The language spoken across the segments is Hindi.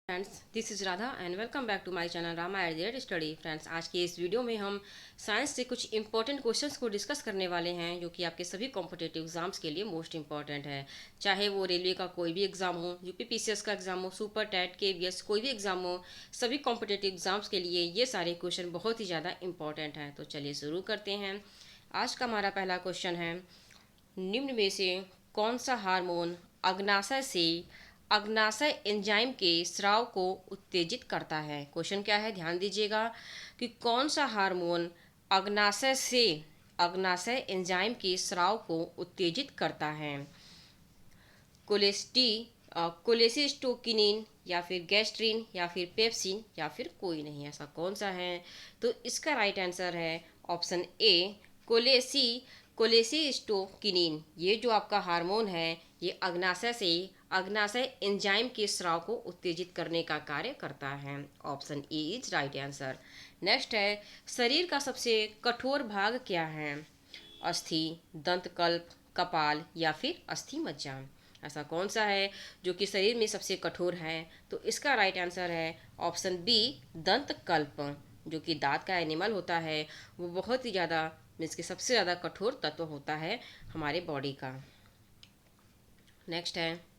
Friends, this is Radha and welcome back to my channel Rama at study. Friends, आज की इस वीडियो में हम साइंस से कुछ इंपॉर्टेंट क्वेश्चंस को डिस्कस करने वाले हैं जो कि आपके सभी कॉम्पिटेटिव एग्जाम्स के लिए मोस्ट इंपॉर्टेंट है। चाहे वो रेलवे का कोई भी एग्जाम हो, यूपीपीसीएस का एग्जाम हो, सुपर टेट केवीएस कोई भी एग्जाम हो, सभी कॉम्पिटेटिव एग्जाम्स के लिए ये सारे क्वेश्चन बहुत ही ज़्यादा इंपॉर्टेंट हैं। तो चलिए शुरू करते हैं। आज का हमारा पहला क्वेश्चन है, निम्न में से कौन सा हार्मोन अग्नाशय एंजाइम के स्राव को उत्तेजित करता है। क्वेश्चन क्या है, ध्यान दीजिएगा कि कौन सा हार्मोन अग्नाशय एंजाइम के स्राव को उत्तेजित करता है। कोलेस्टी कोलेसिस्टोकिनिन या फिर गैस्ट्रिन या फिर पेप्सिन या फिर कोई नहीं, ऐसा कौन सा है। तो इसका राइट आंसर है ऑप्शन ए, कोलेसी कोलेसिस्टोकिनिन। ये जो आपका हार्मोन है ये अग्नाशय एंजाइम के स्राव को उत्तेजित करने का कार्य करता है। Option A is right answer. Next है, शरीर का सबसे कठोर भाग क्या है। अस्थि, दंतकल्प, कपाल या फिर अस्थि मज्जा। ऐसा कौन सा है जो कि शरीर में सबसे कठोर है। तो इसका राइट आंसर है ऑप्शन बी, दंतकल्प। जो कि दांत का एनिमल होता है वो बहुत ही ज़्यादा मीन्स कि सबसे ज़्यादा कठोर तत्व होता है हमारे बॉडी का। नेक्स्ट है,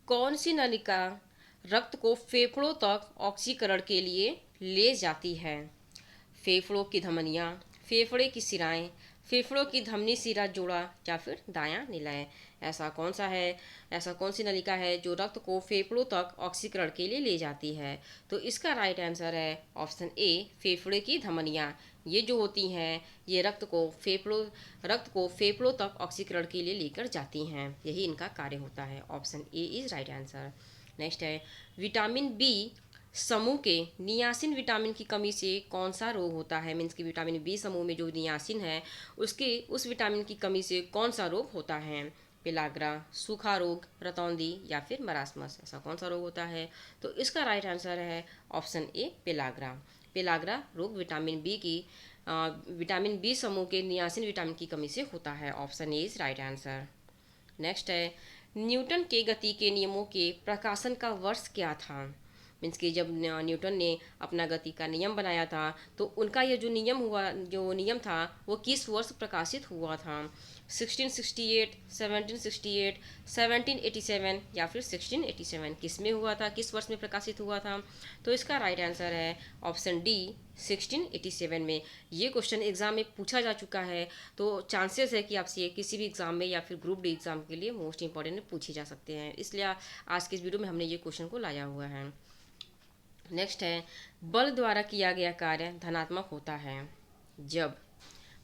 कौन सी नलिका रक्त को फेफड़ों तक ऑक्सीकरण के लिए ले जाती है। फेफड़ों की धमनियाँ, फेफड़े की सिराएं, फेफड़ों की धमनी सिरा जोड़ा या फिर दायां निलय। ऐसा कौन सा है, ऐसा कौन सी नलिका है जो रक्त को फेफड़ों तक ऑक्सीकरण के लिए ले जाती है। तो इसका राइट आंसर है ऑप्शन ए, फेफड़े की धमनियाँ। ये जो होती हैं ये रक्त को फेफड़ों तक ऑक्सीकरण के लिए लेकर जाती हैं, यही इनका कार्य होता है। Option A is right answer. Next है, विटामिन बी समूह के नियासिन विटामिन की कमी से कौन सा रोग होता है। मीन्स कि विटामिन बी समूह में जो नियासिन है उसके उस विटामिन की कमी से कौन सा रोग होता है। पेलाग्रा, सूखा रोग, रतौंधी या फिर मरासमस। ऐसा कौन सा रोग होता है। तो इसका राइट आंसर है ऑप्शन ए, पेलाग्रा। पेलाग्रा रोग विटामिन बी समूह के नियासिन विटामिन की कमी से होता है। Option A is right answer. Next है, न्यूटन के गति के नियमों के प्रकाशन का वर्ष क्या था। मीन्स कि जब न्यूटन ने अपना गति का नियम बनाया था तो उनका ये जो नियम था वो किस वर्ष प्रकाशित हुआ था। 1668, 1768, 1787 या फिर 1687, किस में हुआ था, किस वर्ष में प्रकाशित हुआ था। तो इसका राइट आंसर है ऑप्शन डी, 1687 में। ये क्वेश्चन एग्जाम में पूछा जा चुका है तो चांसेस है कि आपसे किसी भी एग्जाम में या फिर ग्रुप डी एग्जाम के लिए मोस्ट इंपॉर्टेंट पूछे जा सकते हैं, इसलिए आज की इस वीडियो में हमने ये क्वेश्चन को लाया हुआ है। नेक्स्ट है, बल द्वारा किया गया कार्य धनात्मक होता है जब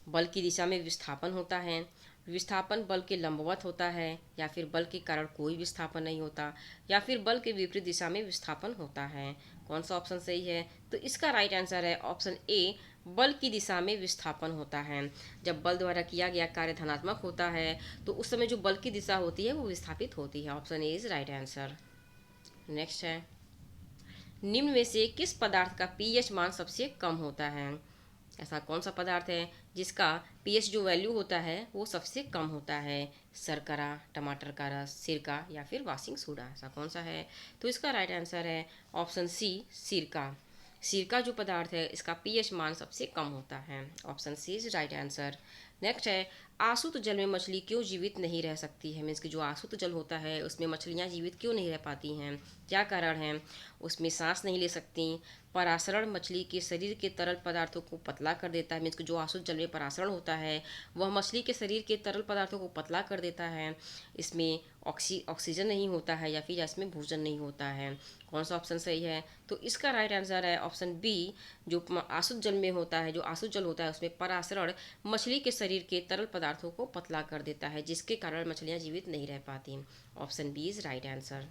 बल की दिशा में विस्थापन होता है, विस्थापन बल के लंबवत होता है या फिर बल के कारण कोई विस्थापन नहीं होता या फिर बल के विपरीत दिशा में विस्थापन होता है। कौन सा ऑप्शन सही है। तो इसका राइट आंसर है ऑप्शन ए, बल की दिशा में विस्थापन होता है। जब बल द्वारा किया गया कार्य धनात्मक होता है तो उस समय जो बल की दिशा होती है वो विस्थापित होती है। Option A is right answer. Next है, निम्न में से किस पदार्थ का पीएच मान सबसे कम होता है। ऐसा कौन सा पदार्थ है जिसका पीएच जो वैल्यू होता है वो सबसे कम होता है। शर्करा, टमाटर का रस, सिरका या फिर वाशिंग सोडा। ऐसा कौन सा है। तो इसका राइट आंसर है ऑप्शन सी, सिरका। सिरका जो पदार्थ है इसका पीएच मान सबसे कम होता है। Option C is right answer. Next है, आसुत जल में मछली क्यों जीवित नहीं रह सकती है। मीन्स कि जो आसुत जल होता है उसमें मछलियाँ जीवित क्यों नहीं रह पाती हैं, क्या कारण है। उसमें सांस नहीं ले सकती, परासरण मछली के शरीर के तरल पदार्थों को पतला कर देता है। मीन्स कि जो आसुत जल में परासरण होता है वह मछली के शरीर के तरल पदार्थों को पतला कर देता है। इसमें ऑक्सीजन नहीं होता है या फिर इसमें भोजन नहीं होता है। कौन सा ऑप्शन सही है। तो इसका राइट आंसर है ऑप्शन बी, जो आसुत जल में होता है, जो आसुत जल होता है उसमें परासरण मछली के शरीर के तरल पदार्थों को पतला कर देता है जिसके कारण मछलियाँ जीवित नहीं रह पाती। Option B is right answer.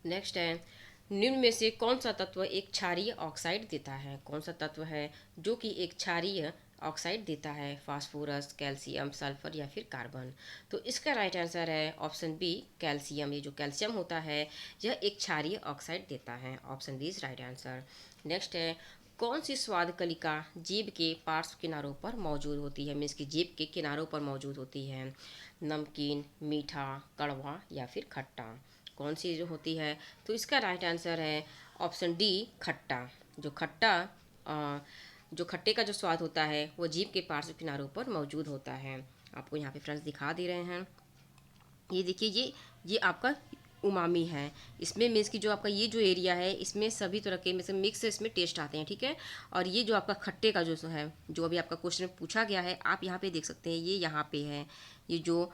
Next है, निम्न में से कौन सा तत्व एक क्षारीय ऑक्साइड देता है। कौन सा तत्व है जो कि एक क्षारीय ऑक्साइड देता है। फास्फोरस, कैल्शियम, सल्फर या फिर कार्बन। तो इसका राइट आंसर है ऑप्शन बी, कैल्शियम। ये जो कैल्शियम होता है यह एक क्षारीय ऑक्साइड देता है। Option B is right answer. Next है, कौन सी स्वाद कलिका जीभ के पार्श्व किनारों पर मौजूद होती है। मीन्स की जीभ के किनारों पर मौजूद होती है। नमकीन, मीठा, कड़वा या फिर खट्टा। कौन सी जो होती है? तो इसका राइट आंसर है ऑप्शन डी, खट्टा। जो खट्टा अ, जो खट्टे का जो स्वाद होता है वो जीभ के पार्श्व किनारों पर मौजूद होता है। आपको यहाँ पे फ्रेंड्स दिखा दे रहे हैं। ये देखिए, ये आपका उमामी है। इसमें मीन्स कि जो आपका ये जो एरिया है, इसमें सभी तरह के में मिक्स इसमें टेस्ट आते हैं, ठीक है। और ये जो आपका खट्टे का जो है, जो अभी आपका क्वेश्चन में पूछा गया है, आप यहाँ पे देख सकते हैं, ये यहाँ पे है। ये जो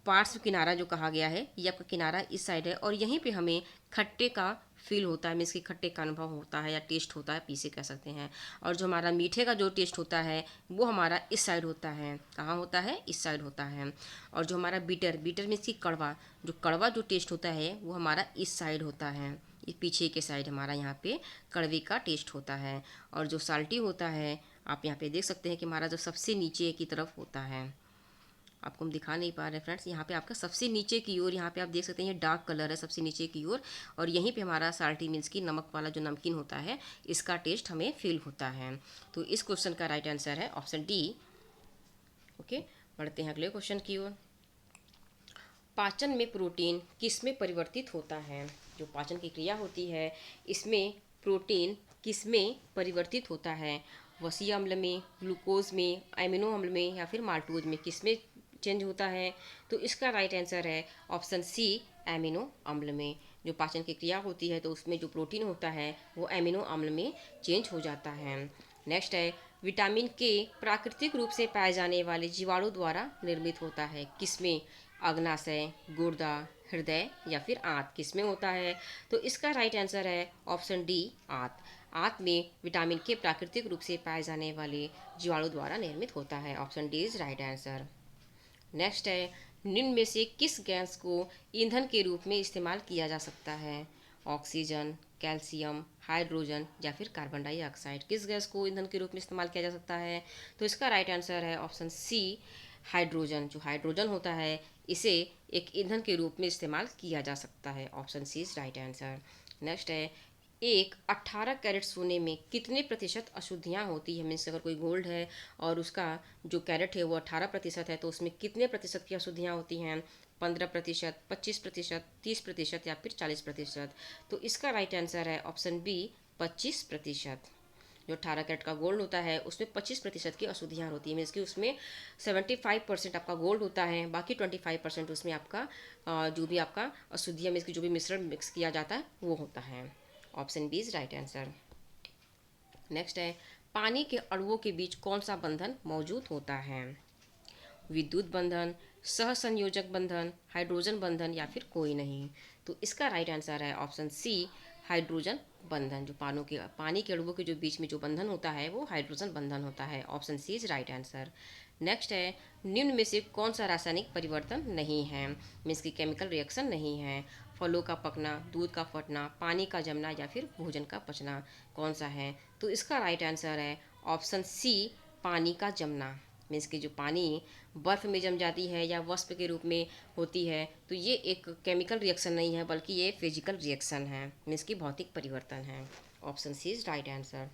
पार्श्व किनारा जो कहा गया है, ये आपका किनारा इस साइड है और यहीं पे हमें खट्टे का फील होता है, मीन्स कि खट्टे का अनुभव होता है या टेस्ट होता है, पीसे कह सकते हैं। और जो हमारा मीठे का जो टेस्ट होता है वो हमारा इस साइड होता है। कहाँ होता है? इस साइड होता है। और जो हमारा बीटर बीटर मीन्स कि कड़वा, जो कड़वा जो टेस्ट होता है वो हमारा इस साइड होता है। ये पीछे के साइड हमारा यहाँ पे कड़वे का टेस्ट होता है। और जो साल्टी होता है, आप यहाँ पे देख सकते हैं कि हमारा जो सबसे नीचे की तरफ होता है। आपको हम दिखा नहीं पा रहे हैं फ्रेंड्स, यहाँ पे आपका सबसे नीचे की ओर, यहाँ पे आप देख सकते हैं ये डार्क कलर है सबसे नीचे की ओर। और यहीं पे हमारा साल्टी मीन्स की नमक वाला जो नमकीन होता है, इसका टेस्ट हमें फील होता है। तो इस क्वेश्चन का राइट आंसर है ऑप्शन डी। ओके, बढ़ते हैं अगले क्वेश्चन की ओर। पाचन में प्रोटीन किस में परिवर्तित होता है? जो पाचन की क्रिया होती है, इसमें प्रोटीन किस में परिवर्तित होता है? वसीय अम्ल में, ग्लूकोज में, एमिनो अम्ल में या फिर माल्टोज में, किस में चेंज होता है? तो इसका राइट आंसर है ऑप्शन सी, एमिनो अम्ल में। जो पाचन की क्रिया होती है तो उसमें जो प्रोटीन होता है वो एमिनो अम्ल में चेंज हो जाता है। नेक्स्ट है, विटामिन के प्राकृतिक रूप से पाए जाने वाले जीवाणु द्वारा निर्मित होता है, किसमें? अग्नाशय, गुर्दा, हृदय या फिर आंत, किसमें होता है? तो इसका राइट आंसर है ऑप्शन डी, आंत। आंत में विटामिन के प्राकृतिक रूप से पाए जाने वाले जीवाणु द्वारा निर्मित होता है। Option D is right answer. Next है, निम्न में से किस गैस को ईंधन के रूप में इस्तेमाल किया जा सकता है? ऑक्सीजन, कैल्शियम, हाइड्रोजन या फिर कार्बन डाइऑक्साइड, किस गैस को ईंधन के रूप में इस्तेमाल किया जा सकता है? तो इसका राइट आंसर है ऑप्शन सी, हाइड्रोजन। जो हाइड्रोजन होता है इसे एक ईंधन के रूप में इस्तेमाल किया जा सकता है। Option C is right answer. Next है, एक 18 कैरेट सोने में कितने प्रतिशत अशुद्धियाँ होती है? मीन्स अगर कोई गोल्ड है और उसका जो कैरेट है वो 18% है, तो उसमें कितने प्रतिशत की अशुद्धियाँ होती हैं? 15%, 25%, 30% या फिर 40%? तो इसका राइट आंसर है ऑप्शन बी, 25%। जो 18 कैरेट का गोल्ड होता है उसमें 25% की अशुद्धियाँ होती है। मीन्स कि उसमें 75% आपका गोल्ड होता है, बाकी 25% उसमें आपका जो भी आपका अशुद्धियाँ मीन्स की जो भी मिश्रण मिक्स किया जाता है वो होता है। Option B is right answer. Next है, पानी के अणुओं के बीच कौन सा बंधन मौजूद होता है? विद्युत बंधन, सहसंयोजक बंधन, हाइड्रोजन बंधन या फिर कोई नहीं? तो इसका राइट आंसर है ऑप्शन सी, हाइड्रोजन बंधन। जो पानी के अणुओं के जो बीच में जो बंधन होता है वो हाइड्रोजन बंधन होता है। Option C is right answer. Next है, निम्न में से कौन सा रासायनिक परिवर्तन नहीं है? मीन्स की केमिकल रिएक्शन नहीं है? फलों का पकना, दूध का फटना, पानी का जमना या फिर भोजन का पचना, कौन सा है? तो इसका राइट आंसर है ऑप्शन सी, पानी का जमना। मीन्स कि जो पानी बर्फ़ में जम जाती है या वाष्प के रूप में होती है, तो ये एक केमिकल रिएक्शन नहीं है बल्कि ये फिजिकल रिएक्शन है, मीन्स कि भौतिक परिवर्तन है। Option C is right answer.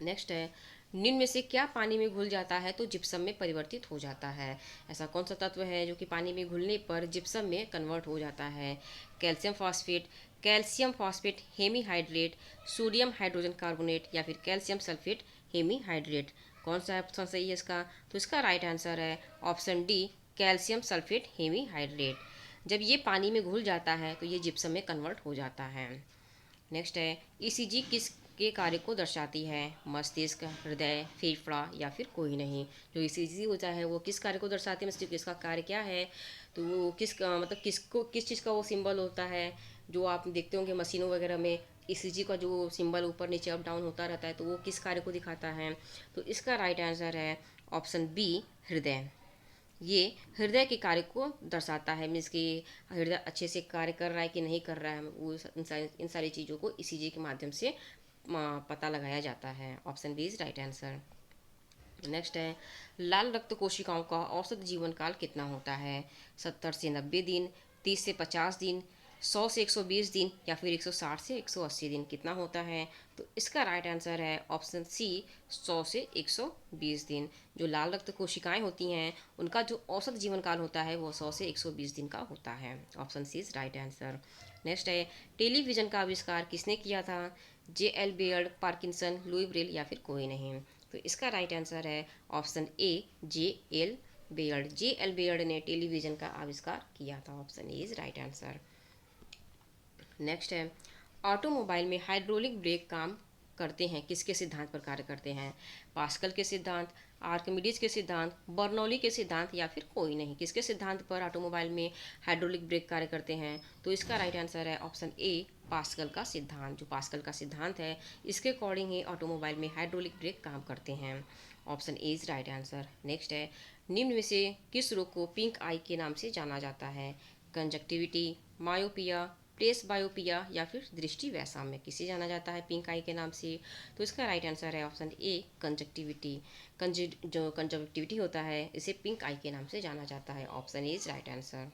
Next है, निम्न में से क्या पानी में घुल जाता है तो जिप्सम में परिवर्तित हो जाता है? ऐसा कौन सा तत्व है जो कि पानी में घुलने पर जिप्सम में कन्वर्ट हो जाता है? Calcium phosphate, calcium phosphate hemihydrate, sodium hydrogen carbonate या फिर कैल्शियम सल्फेट हेमीहाइड्रेट, कौन सा ऑप्शन सही है इसका? तो इसका राइट आंसर है option D, calcium sulphate hemihydrate. जब ये पानी में घुल जाता है तो ये जिप्सम में कन्वर्ट हो जाता है। नेक्स्ट है, ईसीजी किस के कार्य को दर्शाती है? मस्तिष्क, हृदय, फेफड़ा या फिर कोई नहीं? जो ईसीजी होता है वो किस कार्य को दर्शाती है, मस्तिष्क इसका कार्य क्या है? तो वो मतलब किस चीज़ का वो सिंबल होता है? जो आप देखते होंगे मशीनों वगैरह में ईसीजी का जो सिंबल ऊपर नीचे अप डाउन होता रहता है, तो वो किस कार्य को दिखाता है? तो इसका राइट आंसर है ऑप्शन बी, हृदय। ये हृदय के कार्य को दर्शाता है, मीन्स कि हृदय अच्छे से कार्य कर रहा है कि नहीं कर रहा है, वो इन सारी चीज़ों को ईसीजी के माध्यम से पता लगाया जाता है। Option B is right answer. Next है, लाल रक्त कोशिकाओं का औसत जीवन काल कितना होता है? 70 से 90 दिन, 30 से 50 दिन, 100 से 120 दिन या फिर 160 से 180 दिन कितना होता है? तो इसका राइट आंसर है ऑप्शन सी 100 से 120 दिन। जो लाल रक्त कोशिकाएं होती हैं उनका जो औसत जीवन काल होता है वो 100 से 120 दिन का होता है। Option C is right answer. Next है टेलीविज़न का आविष्कार किसने किया था? J L Baird, Parkinson, Louis Braille या फिर कोई नहीं। तो इसका राइट आंसर है option A J L Baird. J L Baird ने टेलीविज़न का आविष्कार किया था। Option A is right answer. Next है ऑटोमोबाइल में हाइड्रोलिक ब्रेक काम करते हैं किसके सिद्धांत पर कार्य करते हैं? पास्कल के सिद्धांत, आर्किमिडीज के सिद्धांत, बर्नौली के सिद्धांत या फिर कोई नहीं। किसके सिद्धांत पर ऑटोमोबाइल में हाइड्रोलिक ब्रेक कार्य करते हैं? तो इसका राइट आंसर है ऑप्शन ए पास्कल का सिद्धांत। जो पास्कल का सिद्धांत है इसके अकॉर्डिंग ही ऑटोमोबाइल में हाइड्रोलिक ब्रेक काम करते हैं। Option A is right answer. Next है निम्न में से किस रोग को पिंक आई के नाम से जाना जाता है? कंजक्टिविटी, मायोपिया, प्रेस बायोपिया या फिर दृष्टि वैषम्य किसे जाना जाता है पिंक आई के नाम से? तो इसका राइट आंसर है ऑप्शन ए कंजक्टिविटी। जो कंजक्टिविटी होता है इसे पिंक आई के नाम से जाना जाता है। Option A is right answer.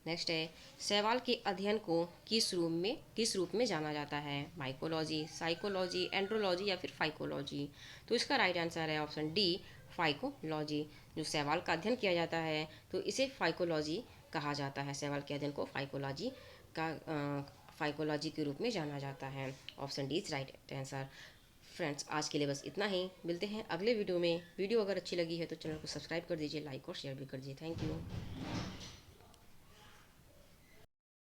Next है शैवाल के अध्ययन को किस रूप में जाना जाता है? माइकोलॉजी, साइकोलॉजी, एंड्रोलॉजी या फिर फाइकोलॉजी। तो इसका राइट आंसर है ऑप्शन डी फाइकोलॉजी। जो शैवाल का अध्ययन किया जाता है तो इसे फाइकोलॉजी कहा जाता है। शैवाल के अध्ययन को फाइकोलॉजी के रूप में जाना जाता है। Option D is right answer. Friends आज के लिए बस इतना ही। मिलते हैं अगले वीडियो में। वीडियो अगर अच्छी लगी है तो चैनल को सब्सक्राइब कर दीजिए, लाइक और शेयर भी कर दीजिए। Thank you.